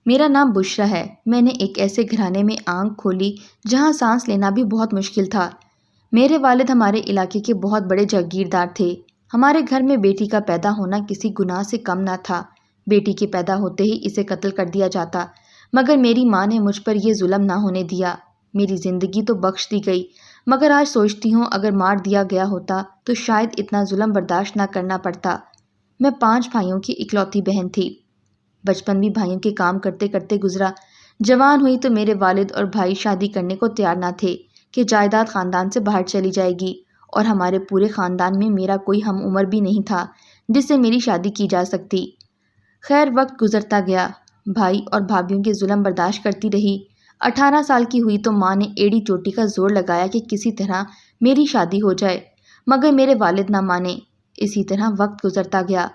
میرا نام بشرا ہے۔ میں نے ایک ایسے گھرانے میں آنکھ کھولی جہاں سانس لینا بھی بہت مشکل تھا۔ میرے والد ہمارے علاقے کے بہت بڑے جاگیردار تھے۔ ہمارے گھر میں بیٹی کا پیدا ہونا کسی گناہ سے کم نہ تھا۔ بیٹی کے پیدا ہوتے ہی اسے قتل کر دیا جاتا، مگر میری ماں نے مجھ پر یہ ظلم نہ ہونے دیا۔ میری زندگی تو بخش دی گئی، مگر آج سوچتی ہوں اگر مار دیا گیا ہوتا تو شاید اتنا ظلم برداشت نہ کرنا پڑتا۔ میں 5 بھائیوں کی اکلوتی بہن تھی۔ بچپن بھی بھائیوں کے کام کرتے کرتے گزرا۔ جوان ہوئی تو میرے والد اور بھائی شادی کرنے کو تیار نہ تھے کہ جائیداد خاندان سے باہر چلی جائے گی، اور ہمارے پورے خاندان میں میرا کوئی ہم عمر بھی نہیں تھا جس سے میری شادی کی جا سکتی۔ خیر، وقت گزرتا گیا، بھائی اور بھابھیوں کے ظلم برداشت کرتی رہی۔ 18 سال کی ہوئی تو ماں نے ایڑی چوٹی کا زور لگایا کہ کسی طرح میری شادی ہو جائے، مگر میرے والد نہ مانے۔ اسی طرح وقت گزرتا گیا۔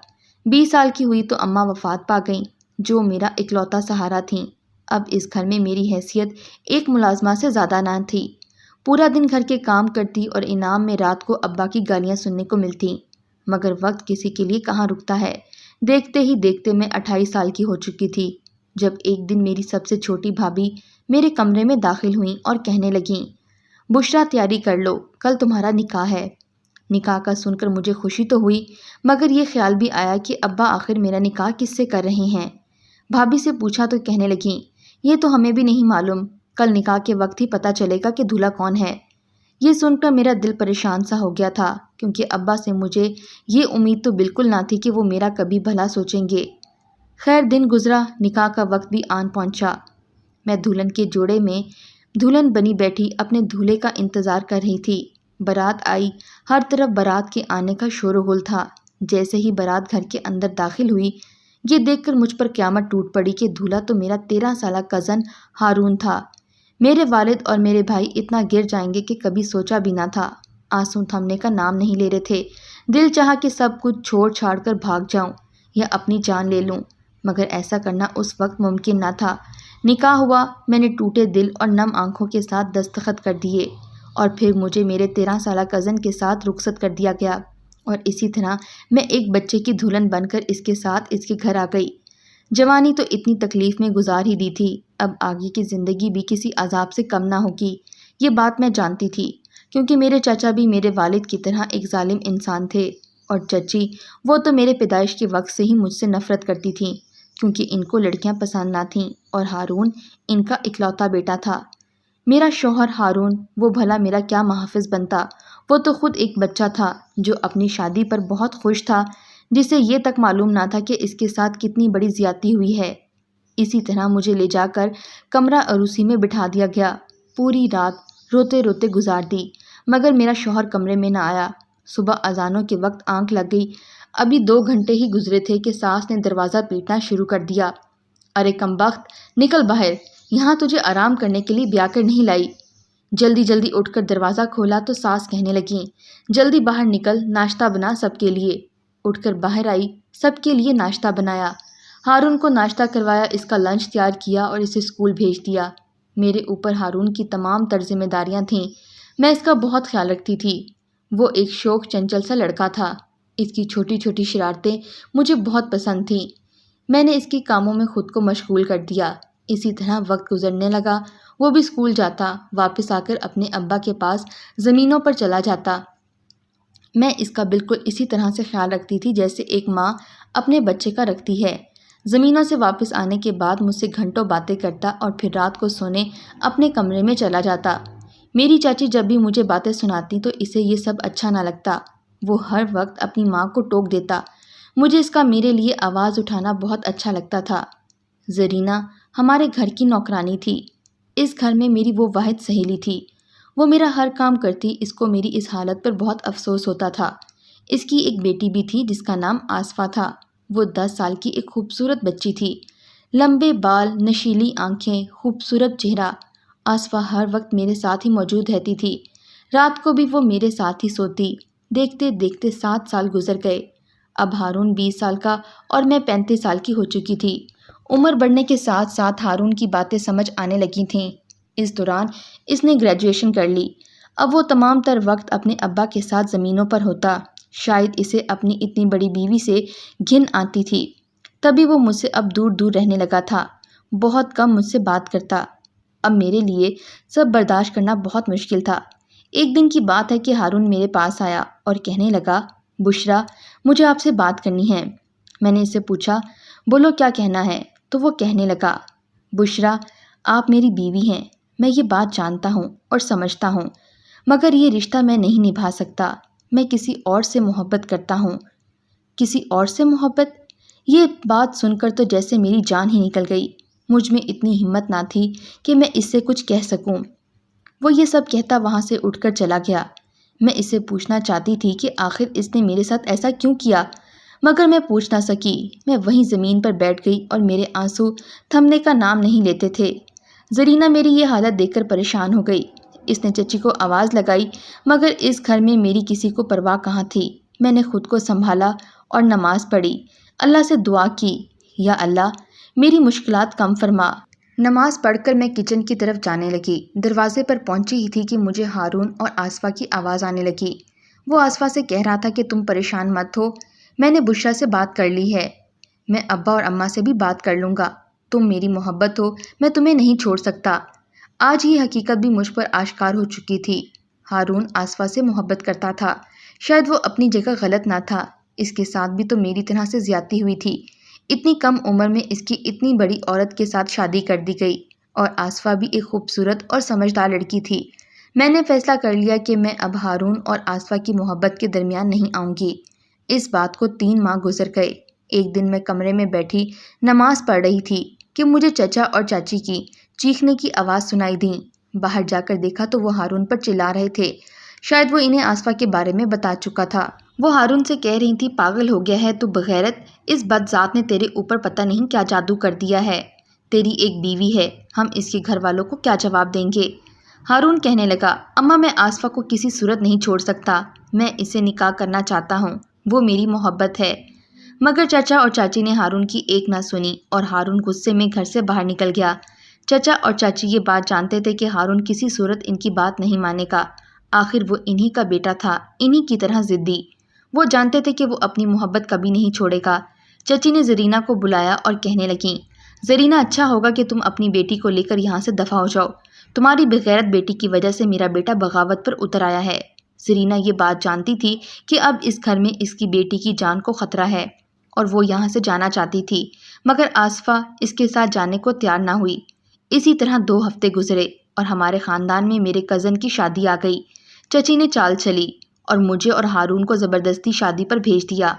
20 سال کی ہوئی تو اماں وفات پا گئیں، جو میرا اکلوتا سہارا تھیں۔ اب اس گھر میں میری حیثیت ایک ملازمہ سے زیادہ نہ تھی۔ پورا دن گھر کے کام کرتی اور انعام میں رات کو ابا کی گالیاں سننے کو ملتی، مگر وقت کسی کے لیے کہاں رکتا ہے۔ دیکھتے ہی دیکھتے میں 28 سال کی ہو چکی تھی جب ایک دن میری سب سے چھوٹی بھابھی میرے کمرے میں داخل ہوئیں اور کہنے لگیں، بشرا تیاری کر لو، کل تمہارا نکاح ہے۔ نکاح کا سن کر مجھے خوشی تو ہوئی، مگر یہ خیال بھی آیا کہ ابا آخر میرا نکاح کس سے کر رہے ہیں۔ بھابھی سے پوچھا تو کہنے لگیں، یہ تو ہمیں بھی نہیں معلوم، کل نکاح کے وقت ہی پتہ چلے گا کہ دولہا کون ہے۔ یہ سن کر میرا دل پریشان سا ہو گیا تھا، کیونکہ ابا سے مجھے یہ امید تو بالکل نہ تھی کہ وہ میرا کبھی بھلا سوچیں گے۔ خیر، دن گزرا، نکاح کا وقت بھی آن پہنچا۔ میں دلہن کے جوڑے میں دلہن بنی بیٹھی اپنے دولہے کا انتظار کر رہی تھی۔ بارات آئی، ہر طرف بارات کے آنے کا شور و غل تھا۔ جیسے ہی بارات گھر کے اندر داخل ہوئی، یہ دیکھ کر مجھ پر قیامت ٹوٹ پڑی کہ دولہا تو میرا 13 سالہ کزن ہارون تھا۔ میرے والد اور میرے بھائی اتنا گر جائیں گے کہ کبھی سوچا بھی نہ تھا۔ آنسو تھمنے کا نام نہیں لے رہے تھے۔ دل چاہا کہ سب کچھ چھوڑ چھاڑ کر بھاگ جاؤں یا اپنی جان لے لوں، مگر ایسا کرنا اس وقت ممکن نہ تھا۔ نکاح ہوا، میں نے ٹوٹے دل اور نم آنکھوں کے ساتھ دستخط کر دیے، اور پھر مجھے میرے 13 سالہ کزن کے ساتھ رخصت کر دیا گیا، اور اسی طرح میں ایک بچے کی دلہن بن کر اس کے ساتھ اس کے گھر آ گئی۔ جوانی تو اتنی تکلیف میں گزار ہی دی تھی، اب آگے کی زندگی بھی کسی عذاب سے کم نہ ہوگی، یہ بات میں جانتی تھی، کیونکہ میرے چچا بھی میرے والد کی طرح ایک ظالم انسان تھے، اور چچی وہ تو میرے پیدائش کے وقت سے ہی مجھ سے نفرت کرتی تھیں، کیونکہ ان کو لڑکیاں پسند نہ تھیں، اور ہارون ان کا اکلوتا بیٹا تھا۔ میرا شوہر ہارون، وہ بھلا میرا کیا محافظ بنتا، وہ تو خود ایک بچہ تھا جو اپنی شادی پر بہت خوش تھا، جسے یہ تک معلوم نہ تھا کہ اس کے ساتھ کتنی بڑی زیادتی ہوئی ہے۔ اسی طرح مجھے لے جا کر کمرہ عروسی میں بٹھا دیا گیا۔ پوری رات روتے روتے گزار دی، مگر میرا شوہر کمرے میں نہ آیا۔ صبح اذانوں کے وقت آنکھ لگ گئی، ابھی 2 گھنٹے ہی گزرے تھے کہ ساس نے دروازہ پیٹنا شروع کر دیا۔ ارے کمبخت، نکل باہر، یہاں تجھے آرام کرنے کے لیے بیاہ کر نہیں لائی۔ جلدی جلدی اٹھ کر دروازہ کھولا تو ساس کہنے لگیں، جلدی باہر نکل، ناشتہ بنا سب کے لیے۔ اٹھ کر باہر آئی، سب کے لیے ناشتہ بنایا، ہارون کو ناشتہ کروایا، اس کا لنچ تیار کیا اور اسے اسکول بھیج دیا۔ میرے اوپر ہارون کی تمام تر ذمہ داریاں تھیں، میں اس کا بہت خیال رکھتی تھی۔ وہ ایک شوخ چنچل سا لڑکا تھا، اس کی چھوٹی چھوٹی شرارتیں مجھے بہت پسند تھیں۔ میں نے اس کے کاموں میں خود کو مشغول کر دیا۔ اسی طرح وقت گزرنے لگا، وہ بھی اسکول جاتا، واپس آ کر اپنے ابا کے پاس زمینوں پر چلا جاتا۔ میں اس کا بالکل اسی طرح سے خیال رکھتی تھی جیسے ایک ماں اپنے بچے کا رکھتی ہے۔ زمینوں سے واپس آنے کے بعد مجھ سے گھنٹوں باتیں کرتا اور پھر رات کو سونے اپنے کمرے میں چلا جاتا۔ میری چاچی جب بھی مجھے باتیں سناتی تو اسے یہ سب اچھا نہ لگتا، وہ ہر وقت اپنی ماں کو ٹوک دیتا۔ مجھے اس کا میرے لیے آواز اٹھانا بہت اچھا لگتا تھا۔ زرینہ ہمارے گھر کی نوکرانی تھی، اس گھر میں میری وہ واحد سہیلی تھی، وہ میرا ہر کام کرتی، اس کو میری اس حالت پر بہت افسوس ہوتا تھا۔ اس کی ایک بیٹی بھی تھی جس کا نام آصفہ تھا، وہ 10 سال کی ایک خوبصورت بچی تھی، لمبے بال، نشیلی آنکھیں، خوبصورت چہرہ۔ آصفہ ہر وقت میرے ساتھ ہی موجود رہتی تھی، رات کو بھی وہ میرے ساتھ ہی سوتی۔ دیکھتے دیکھتے 7 سال گزر گئے۔ اب ہارون 20 سال کا اور میں 35 سال کی ہو چکی تھی۔ عمر بڑھنے کے ساتھ ساتھ ہارون کی باتیں سمجھ آنے لگی تھیں۔ اس دوران اس نے گریجویشن کر لی، اب وہ تمام تر وقت اپنے ابا کے ساتھ زمینوں پر ہوتا۔ شاید اسے اپنی اتنی بڑی بیوی سے گھن آتی تھی، تبھی وہ مجھ سے اب دور دور رہنے لگا تھا۔ بہت کم مجھ سے بات کرتا۔ اب میرے لیے سب برداشت کرنا بہت مشکل تھا۔ ایک دن کی بات ہے کہ ہارون میرے پاس آیا اور کہنے لگا، بشرا، مجھے آپ سے بات کرنی ہے۔ میں نے اس سے پوچھا، بولو کیا کہنا ہے؟ تو وہ کہنے لگا، بشرا، آپ میری بیوی ہیں، میں یہ بات جانتا ہوں اور سمجھتا ہوں، مگر یہ رشتہ میں نہیں نبھا سکتا، میں کسی اور سے محبت کرتا ہوں۔ کسی اور سے محبت؟ یہ بات سن کر تو جیسے میری جان ہی نکل گئی۔ مجھ میں اتنی ہمت نہ تھی کہ میں اس سے کچھ کہہ سکوں۔ وہ یہ سب کہتا وہاں سے اٹھ کر چلا گیا۔ میں اس سے پوچھنا چاہتی تھی کہ آخر اس نے میرے ساتھ ایسا کیوں کیا، مگر میں پوچھ نہ سکی۔ میں وہیں زمین پر بیٹھ گئی اور میرے آنسو تھمنے کا نام نہیں لیتے تھے۔ زرینہ میری یہ حالت دیکھ کر پریشان ہو گئی۔ اس نے چچی کو آواز لگائی، مگر اس گھر میں میری کسی کو پرواہ کہاں تھی۔ میں نے خود کو سنبھالا اور نماز پڑھی، اللہ سے دعا کی، یا اللہ میری مشکلات کم فرما۔ نماز پڑھ کر میں کچن کی طرف جانے لگی۔ دروازے پر پہنچی ہی تھی کہ مجھے ہارون اور آصفہ کی آواز آنے لگی۔ وہ آصفہ سے کہہ رہا تھا کہ تم پریشان مت ہو، میں نے بشرا سے بات کر لی ہے، میں ابا اور اماں سے بھی بات کر لوں گا، تم میری محبت ہو، میں تمہیں نہیں چھوڑ سکتا۔ آج یہ حقیقت بھی مجھ پر آشکار ہو چکی تھی۔ ہارون آصفہ سے محبت کرتا تھا، شاید وہ اپنی جگہ غلط نہ تھا، اس کے ساتھ بھی تو میری طرح سے زیادتی ہوئی تھی۔ اتنی کم عمر میں اس کی اتنی بڑی عورت کے ساتھ شادی کر دی گئی، اور آصفہ بھی ایک خوبصورت اور سمجھدار لڑکی تھی۔ میں نے فیصلہ کر لیا کہ میں اب ہارون اور آصفہ کی محبت کے درمیان نہیں آؤں گی۔ اس بات کو 3 ماہ گزر گئے۔ ایک دن میں کمرے میں بیٹھی نماز پڑھ رہی تھی کہ مجھے چچا اور چاچی کی چیخنے کی آواز سنائی دی۔ باہر جا کر دیکھا تو وہ ہارون پر چلا رہے تھے، شاید وہ انہیں آصفہ کے بارے میں بتا چکا تھا۔ وہ ہارون سے کہہ رہی تھی، پاگل ہو گیا ہے تو بغیرت، اس بدذات نے تیرے اوپر پتہ نہیں کیا جادو کر دیا ہے، تیری ایک بیوی ہے، ہم اس کے گھر والوں کو کیا جواب دیں گے؟ ہارون کہنے لگا، اماں میں آصفہ کو کسی صورت نہیں چھوڑ سکتا، میں اسے نکاح کرنا چاہتا ہوں، وہ میری محبت ہے۔ مگر چچا اور چاچی نے ہارون کی ایک نہ سنی اور ہارون غصے میں گھر سے باہر نکل گیا۔ چچا اور چاچی یہ بات جانتے تھے کہ ہارون کسی صورت ان کی بات نہیں مانے گا، آخر وہ انہی کا بیٹا تھا، انہی کی طرح ضدی۔ وہ جانتے تھے کہ وہ اپنی محبت کبھی نہیں چھوڑے گا۔ چچی نے زرینہ کو بلایا اور کہنے لگیں، زرینہ، اچھا ہوگا کہ تم اپنی بیٹی کو لے کر یہاں سے دفع ہو جاؤ، تمہاری بغیرت بیٹی کی وجہ سے میرا بیٹا بغاوت پر اتر آیا ہے۔ زرینہ یہ بات جانتی تھی کہ اب اس گھر میں اس کی بیٹی کی جان کو خطرہ ہے، اور وہ یہاں سے جانا چاہتی تھی، مگر آصفہ اس کے ساتھ جانے کو تیار نہ ہوئی۔ اسی طرح 2 ہفتے گزرے اور ہمارے خاندان میں میرے کزن کی شادی آ گئی۔ چچی نے چال چلی اور مجھے اور ہارون کو زبردستی شادی پر بھیج دیا۔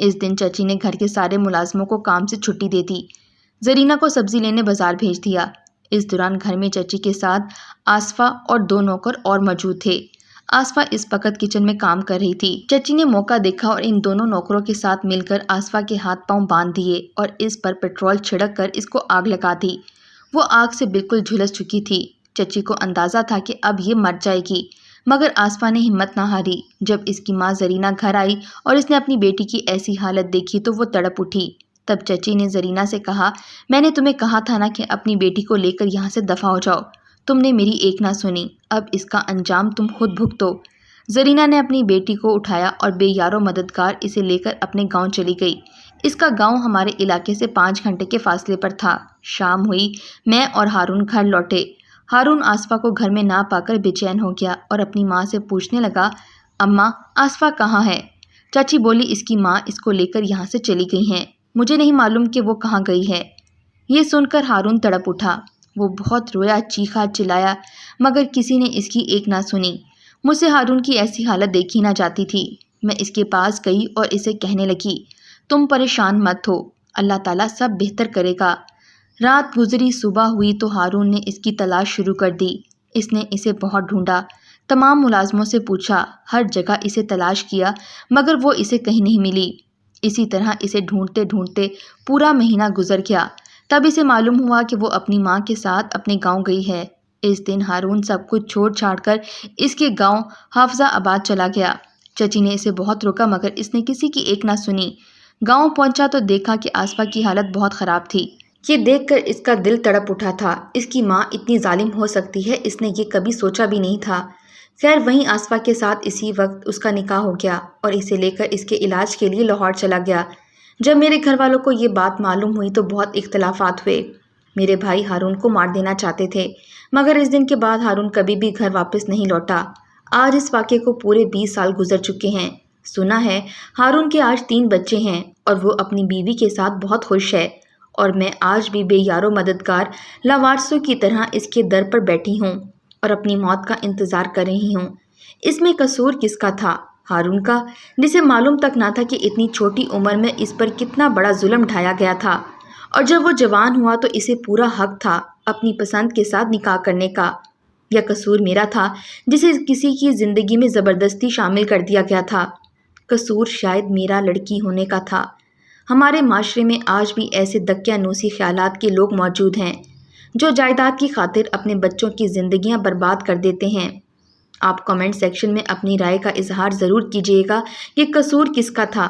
اس دن چچی نے گھر کے سارے ملازموں کو کام سے چھٹی دے دی، زرینہ کو سبزی لینے بازار بھیج دیا۔ اس دوران گھر میں چچی کے ساتھ آصفہ اور 2 نوکر اور موجود تھے۔ آصفہ اس وقت کچن میں کام کر رہی تھی۔ چچی نے موقع دیکھا اور ان دونوں نوکروں کے ساتھ مل کر آصفہ کے ہاتھ پاؤں باندھ دیے اور اس پر پیٹرول چھڑک کر اس کو آگ لگا دی۔ وہ آگ سے بالکل جھلس چکی تھی۔ چچی کو اندازہ تھا کہ اب یہ مر جائے گی، مگر آصفہ نے ہمت نہ ہاری۔ جب اس کی ماں زرینہ گھر آئی اور اس نے اپنی بیٹی کی ایسی حالت دیکھی تو وہ تڑپ اٹھی۔ تب چچی نے زرینہ سے کہا، میں نے تمہیں کہا تھا نا کہ اپنی بیٹی کو لے کر یہاں سے دفع ہو جاؤ، تم نے میری ایک نہ سنی، اب اس کا انجام تم خود بھگتو۔ زرینہ نے اپنی بیٹی کو اٹھایا اور بے یار و مددگار اسے لے کر اپنے گاؤں چلی گئی۔ اس کا گاؤں ہمارے علاقے سے 5 گھنٹے کے فاصلے پر تھا۔ شام ہوئی، میں اور ہارون گھر لوٹے۔ ہارون آصفہ کو گھر میں نہ پا کر بے چین ہو گیا اور اپنی ماں سے پوچھنے لگا، اماں آصفہ کہاں ہے؟ چاچی بولی، اس کی ماں اس کو لے کر یہاں سے چلی گئی ہیں، مجھے نہیں معلوم کہ وہ کہاں گئی ہے۔ یہ سن کر ہارون تڑپ اٹھا، وہ بہت رویا، چیخا، چلایا، مگر کسی نے اس کی ایک نہ سنی۔ مجھ سے ہارون کی ایسی حالت دیکھی نہ جاتی تھی۔ میں اس کے پاس گئی اور اسے کہنے لگی، تم پریشان مت ہو، اللہ تعالیٰ سب بہتر کرے گا۔ رات گزری، صبح ہوئی تو ہارون نے اس کی تلاش شروع کر دی۔ اس نے اسے بہت ڈھونڈا، تمام ملازموں سے پوچھا، ہر جگہ اسے تلاش کیا، مگر وہ اسے کہیں نہیں ملی۔ اسی طرح اسے ڈھونڈتے ڈھونڈتے پورا مہینہ گزر گیا۔ تب اسے معلوم ہوا کہ وہ اپنی ماں کے ساتھ اپنے گاؤں گئی ہے۔ اس دن ہارون سب کچھ چھوڑ چھاڑ کر اس کے گاؤں حافظہ آباد چلا گیا۔ چچی نے اسے بہت روکا مگر اس نے کسی کی ایک نہ سنی۔ گاؤں پہنچا تو دیکھا کہ آصفہ کی حالت بہت خراب تھی۔ یہ دیکھ کر اس کا دل تڑپ اٹھا تھا، اس کی ماں اتنی ظالم ہو سکتی ہے، اس نے یہ کبھی سوچا بھی نہیں تھا۔ خیر وہیں آصفہ کے ساتھ اسی وقت اس کا نکاح ہو گیا اور اسے لے کر اس کے علاج کے لیے لاہور چلا گیا۔ جب میرے گھر والوں کو یہ بات معلوم ہوئی تو بہت اختلافات ہوئے۔ میرے بھائی ہارون کو مار دینا چاہتے تھے، مگر اس دن کے بعد ہارون کبھی بھی گھر واپس نہیں لوٹا۔ آج اس واقعے کو پورے 20 سال گزر چکے ہیں۔ سنا ہے ہارون کے آج 3 بچے ہیں اور وہ اپنی بیوی کے ساتھ بہت خوش ہے، اور میں آج بھی بے یارو مددگار لاوارثوں کی طرح اس کے در پر بیٹھی ہوں اور اپنی موت کا انتظار کر رہی ہوں۔ اس میں قصور کس کا تھا؟ ہارون کا، جسے معلوم تک نہ تھا کہ اتنی چھوٹی عمر میں اس پر کتنا بڑا ظلم ڈھایا گیا تھا، اور جب وہ جوان ہوا تو اسے پورا حق تھا اپنی پسند کے ساتھ نکاح کرنے کا؟ یا قصور میرا تھا جسے کسی کی زندگی میں زبردستی شامل کر دیا گیا تھا؟ قصور شاید میرا لڑکی ہونے کا تھا۔ ہمارے معاشرے میں آج بھی ایسے دقیانوسی خیالات کے لوگ موجود ہیں جو جائیداد کی خاطر اپنے بچوں کی زندگیاں برباد کر دیتے ہیں۔ آپ کمنٹ سیکشن میں اپنی رائے کا اظہار ضرور کیجیے گا کہ قصور کس کا تھا۔